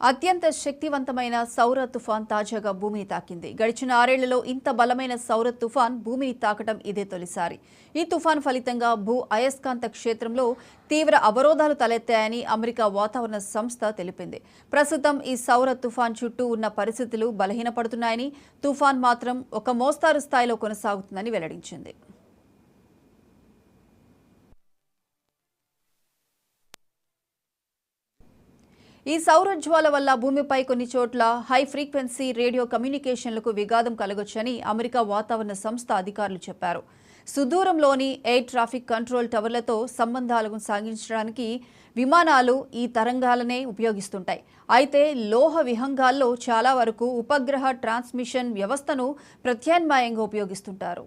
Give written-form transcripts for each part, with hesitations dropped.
అత్యంత శక్తివంతమైన సౌర తుఫాన్ తాజాగా భూమిని తాకింది. గడిచిన 6 ఏళ్లలో ఇంత బలమైన సౌర తుఫాన్ భూమిని తాకడం ఇదే తొలిసారి. ఈ తుఫాన్ ఫలితంగా భూ అయస్కాంత క్షేత్రంలో తీవ్ర అవరోధాలు తలెత్తాయని అమెరికా వాతావరణ సంస్థ తెలిపింది. ప్రస్తుతం ఈ సౌర తుఫాన్ చుట్టూ ఉన్న పరిస్థితులు బలహీనపడుతున్నాయని, తుఫాన్ మాత్రం ఒక మోస్తారు స్థాయిలో కొనసాగుతుందని వెల్లడించింది. ఈ సౌరజ్వాల వల్ల భూమిపై కొన్ని చోట్ల హై ఫ్రీక్వెన్సీ రేడియో కమ్యూనికేషన్లకు విఘాతం కలగొచ్చని అమెరికా వాతావరణ సంస్థ అధికారులు చెప్పారు. సుదూరంలోని ఎయిర్ ట్రాఫిక్ కంట్రోల్ టవర్లతో సంబంధాలను సాగించడానికి విమానాలు ఈ తరంగాలనే ఉపయోగిస్తుంటాయి. అయితే లోహ విహంగాల్లో చాలా వరకు ఉపగ్రహ ట్రాన్స్మిషన్ వ్యవస్థను ప్రత్యామ్నాయంగా ఉపయోగిస్తుంటారు.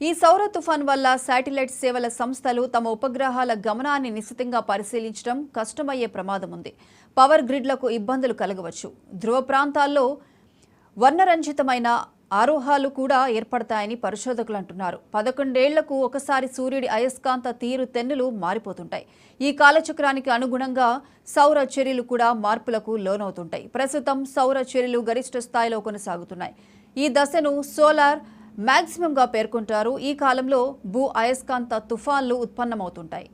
ఈ సౌర తుఫాన్ వల్ల శాటిలైట్ సేవల సంస్థలు తమ ఉపగ్రహాల గమనాన్ని నిశితంగా పరిశీలించడం కష్టమయ్యే ప్రమాదం ఉంది. పవర్ గ్రిడ్లకు ఇబ్బందులు కలగవచ్చు. ధ్రువ ప్రాంతాల్లో వర్ణరంజితమైన ఆరోహాలు కూడా ఏర్పడతాయని పరిశోధకులు అంటున్నారు. 11 ఏళ్లకు ఒకసారి సూర్యుడి అయస్కాంత తీరు తెన్నులు మారిపోతుంటాయి. ఈ కాలచక్రానికి అనుగుణంగా సౌర చర్యలు కూడా మార్పులకు లోనవుతుంటాయి. ప్రస్తుతం సౌర చర్యలు గరిష్ట స్థాయిలో కొనసాగుతున్నాయి. ఈ దశను సోలార్ మాక్సిమంగా పేర్కొంటారు. ఈ కాలంలో భూ అయస్కాంత తుఫాన్లు ఉత్పన్నమవుతుంటాయి.